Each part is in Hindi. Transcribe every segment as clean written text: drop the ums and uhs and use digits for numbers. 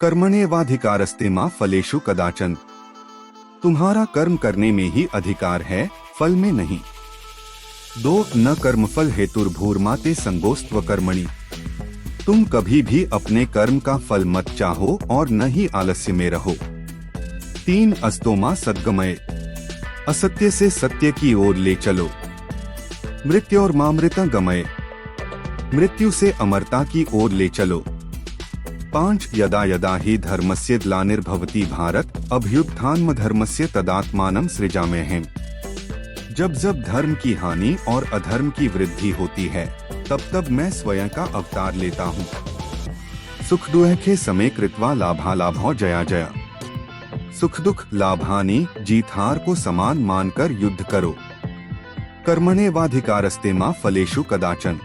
कर्मण्येवाधिकारस्ते मा फलेषु कदाचन। तुम्हारा कर्म करने में ही अधिकार है, फल में नहीं। 2 न कर्मफल हेतुर्भूर्मा ते संगोस्त्व कर्मणि। तुम कभी भी अपने कर्म का फल मत चाहो और न ही आलस्य में रहो। 3 अस्तोमा सद्गमय। असत्य से सत्य की ओर ले चलो। मृत्योर्मामृता गमय। मृत्यु से अमरता की ओर ले चलो। 5 यदा यदा हि धर्मस्य ग्लानिर्भवति भारत अभ्युत्थानम धर्मस्य तदात्मानं सृजाम्यहम्। जब जब धर्म की हानि और अधर्म की वृद्धि होती है, तब तब मैं स्वयं का अवतार लेता हूँ। सुख दुखे समे कृत्वा लाभालाभौ जया जया। सुख दुख लाभानि जीत हार को समान मानकर युद्ध करो। कर्मण्येवाधिकारस्ते मा फलेषु कदाचन।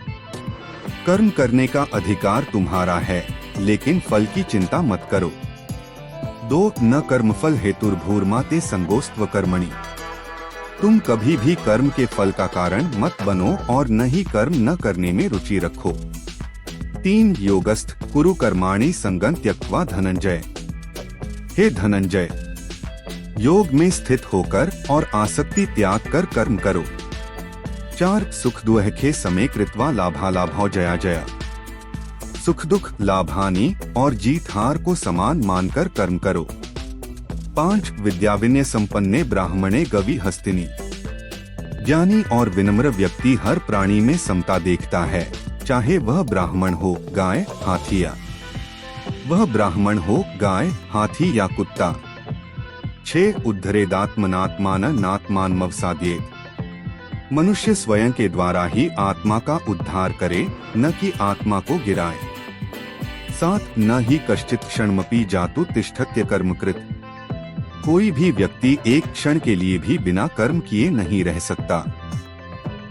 कर्म करने का अधिकार तुम्हारा है, लेकिन फल की चिंता मत करो। 2 न कर्मफल हेतुर्भूर्मा ते संगोस्त्व कर्मणि। तुम कभी भी कर्म के फल का कारण मत बनो और न ही कर्म न करने में रुचि रखो। 3 योगस्थ कुरु कर्माणि संगं त्यक्त्वा धनंजय। हे धनंजय, योग में स्थित होकर और आसक्ति त्याग कर कर्म करो। 4 सुख दुखे समे कृत्वा लाभालाभौ जया जया। सुख दुख लाभानि और जीत हार को समान मानकर कर्म करो। 5 विद्या विनय संपन्ने ब्राह्मणे गवि हस्तिनी। ज्ञानी और विनम्र व्यक्ति हर प्राणी में समता देखता है, चाहे वह ब्राह्मण हो, गाय, हाथी या वह ब्राह्मण हो, गाय, हाथी या कुत्ता। 6 उद्धरेदात्मनात्मान नात्मान मवसाद्येत। मनुष्य स्वयं के द्वारा ही आत्मा का उद्धार करे, न कि आत्मा को गिराए। 7 न ही कश्चित् क्षणमपि जातु तिष्ठत्य कर्मकृत। कोई भी व्यक्ति एक क्षण के लिए भी बिना कर्म किए नहीं रह सकता।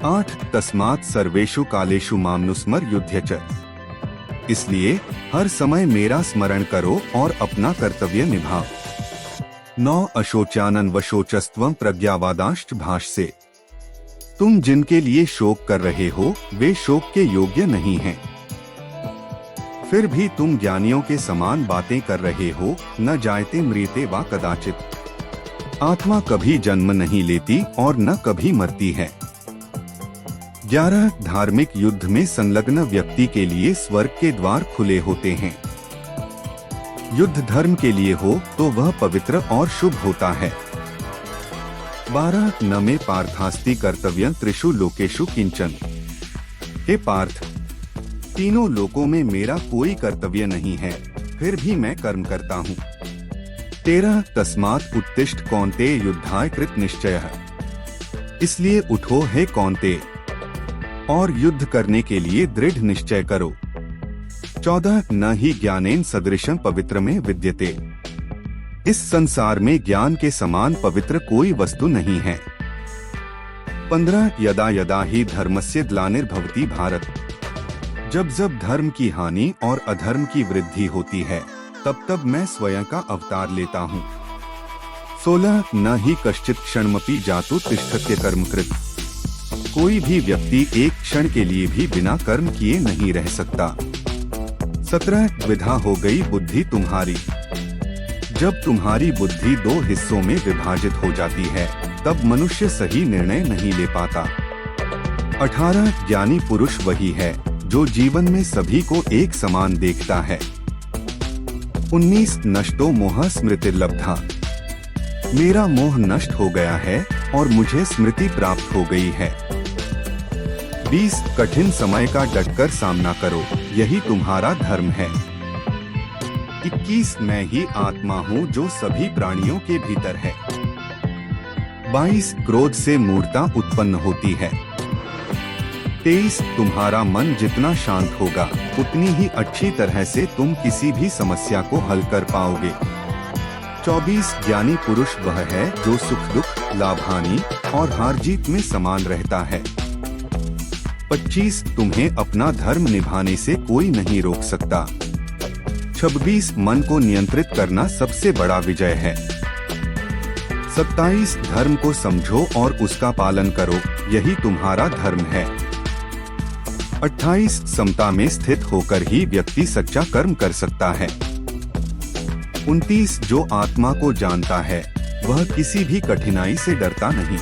8 तस्मात् सर्वेषु कालेषु मामनुस्मर युध्य च। इसलिए हर समय मेरा स्मरण करो और अपना कर्तव्य निभाओ। 9 अशोचानन वशोचस्त्वं प्रज्ञावादांश्च भाष्ये। तुम जिनके लिए शोक कर रहे हो, वे शोक के योग्य नहीं हैं। फिर भी तुम ज्ञानियों के समान बातें कर रहे हो। न जायते मृते वा कदाचित। आत्मा कभी जन्म नहीं लेती और न कभी मरती है। 11 धार्मिक युद्ध में संलग्न व्यक्ति के लिए स्वर्ग के द्वार खुले होते हैं। युद्ध धर्म के लिए हो तो वह पवित्र और शुभ होता है। 12 न मे पार्थास्ति कर्तव्यं त्रिषु लोकेषु किंचन। हे पार्थ, तीनों लोकों में मेरा कोई कर्तव्य नहीं है, फिर भी मैं कर्म करता हूँ। 13 तस्मात् उत्तिष्ठ कौन्तेय युद्धाय कृत निश्चयः। इसलिए उठो हे कौन्तेय, और युद्ध करने के लिए दृढ़ निश्चय करो। 14 न ही ज्ञानेन सदृशं पवित्र में विद्यते। इस संसार में ज्ञान के समान पवित्र कोई वस्तु नहीं है। 15 यदा यदा ही धर्मस्य ग्लानिर्भवति भारत। जब जब धर्म की हानि और अधर्म की वृद्धि होती है, तब तब मैं स्वयं का अवतार लेता हूँ। 16 न ही कश्चित् क्षणमपि जातु तिष्ठत्य कर्मकृत। कोई भी व्यक्ति एक क्षण के लिए भी बिना कर्म किए नहीं रह सकता। 17 द्विधा हो गई बुद्धि तुम्हारी। जब तुम्हारी बुद्धि 2 हिस्सों में विभाजित हो जाती है, तब मनुष्य सही निर्णय नहीं ले पाता। 18 ज्ञानी पुरुष वही है जो जीवन में सभी को एक समान देखता है। 19 नष्टो मोह स्मृतिर्लब्धा। मेरा मोह नष्ट हो गया है और मुझे स्मृति प्राप्त हो गई है। 20 कठिन समय का डटकर सामना करो, यही तुम्हारा धर्म है। 21 मैं ही आत्मा हूँ जो सभी प्राणियों के भीतर है। 22 क्रोध से मूर्खता उत्पन्न होती है। 23 तुम्हारा मन जितना शांत होगा, उतनी ही अच्छी तरह से तुम किसी भी समस्या को हल कर पाओगे। 24 ज्ञानी पुरुष वह है जो सुख दुख, लाभ हानि और हार जीत में समान रहता है। 25 तुम्हें अपना धर्म निभाने से कोई नहीं रोक सकता। 26 मन को नियंत्रित करना सबसे बड़ा विजय है। 27 धर्म को समझो और उसका पालन करो, यही तुम्हारा धर्म है। 28 समता में स्थित होकर ही व्यक्ति सच्चा कर्म कर सकता है। 29 जो आत्मा को जानता है वह किसी भी कठिनाई से डरता नहीं।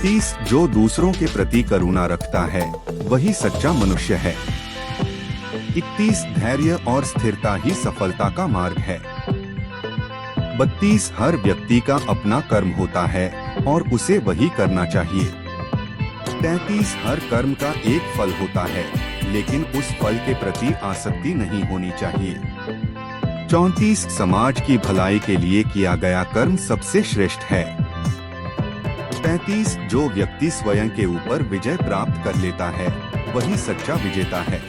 30 जो दूसरों के प्रति करुणा रखता है वही सच्चा मनुष्य है। 31 धैर्य और स्थिरता ही सफलता का मार्ग है। 32 हर व्यक्ति का अपना कर्म होता है और उसे वही करना चाहिए। 33 हर कर्म का एक फल होता है लेकिन उस फल के प्रति आसक्ति नहीं होनी चाहिए। 34 समाज की भलाई के लिए किया गया कर्म सबसे श्रेष्ठ है। 35 जो व्यक्ति स्वयं के ऊपर विजय प्राप्त कर लेता है वही सच्चा विजेता है।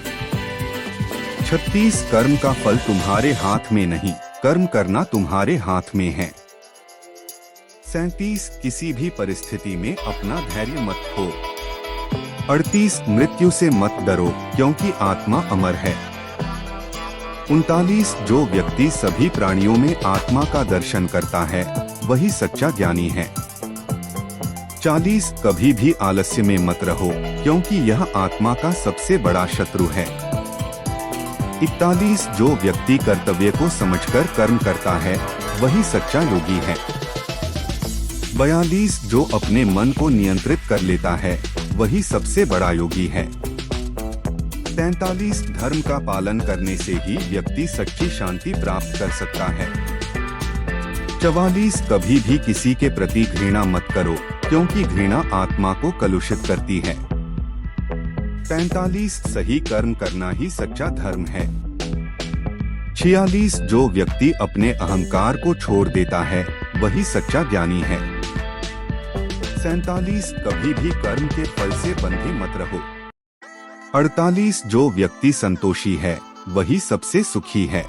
36 कर्म का फल तुम्हारे हाथ में नहीं, कर्म करना तुम्हारे हाथ में है। 37 किसी भी परिस्थिति में अपना धैर्य मत खो। 38 मृत्यु से मत डरो क्योंकि आत्मा अमर है। 39 जो व्यक्ति सभी प्राणियों में आत्मा का दर्शन करता है वही सच्चा ज्ञानी है। 40 कभी भी आलस्य में मत रहो क्योंकि यह आत्मा का सबसे बड़ा शत्रु है। 41 जो व्यक्ति कर्तव्य को समझकर कर्म करता है वही सच्चा योगी है। 42 जो अपने मन को नियंत्रित कर लेता है वही सबसे बड़ा योगी है। 43 धर्म का पालन करने से ही व्यक्ति सच्ची शांति प्राप्त कर सकता है। 44 कभी भी किसी के प्रति घृणा मत करो क्योंकि घृणा आत्मा को कलुषित करती है। 45 सही कर्म करना ही सच्चा धर्म है। 46 जो व्यक्ति अपने अहंकार को छोड़ देता है वही सच्चा ज्ञानी है। 47 कभी भी कर्म के फल से बंधे मत रहो। 48 जो व्यक्ति संतोषी है वही सबसे सुखी है।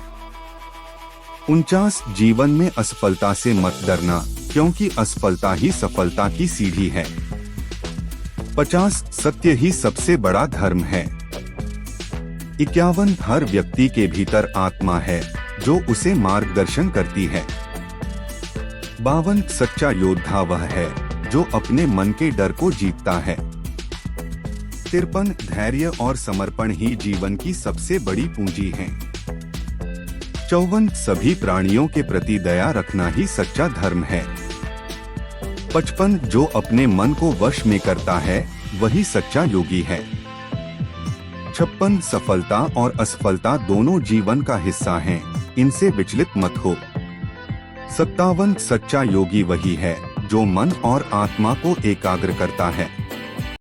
49 जीवन में असफलता से मत डरना क्योंकि असफलता ही सफलता की सीढ़ी है। 50 सत्य ही सबसे बड़ा धर्म है। 51 हर व्यक्ति के भीतर आत्मा है जो उसे मार्गदर्शन करती है। 52 सच्चा योद्धा वह है जो अपने मन के डर को जीतता है। 53 धैर्य और समर्पण ही जीवन की सबसे बड़ी पूंजी है। 54 सभी प्राणियों के प्रति दया रखना ही सच्चा धर्म है। 55 जो अपने मन को वश में करता है वही सच्चा योगी है। 56 सफलता और असफलता दोनों जीवन का हिस्सा हैं, इनसे विचलित मत हो। 57 सच्चा योगी वही है जो मन और आत्मा को एकाग्र करता है।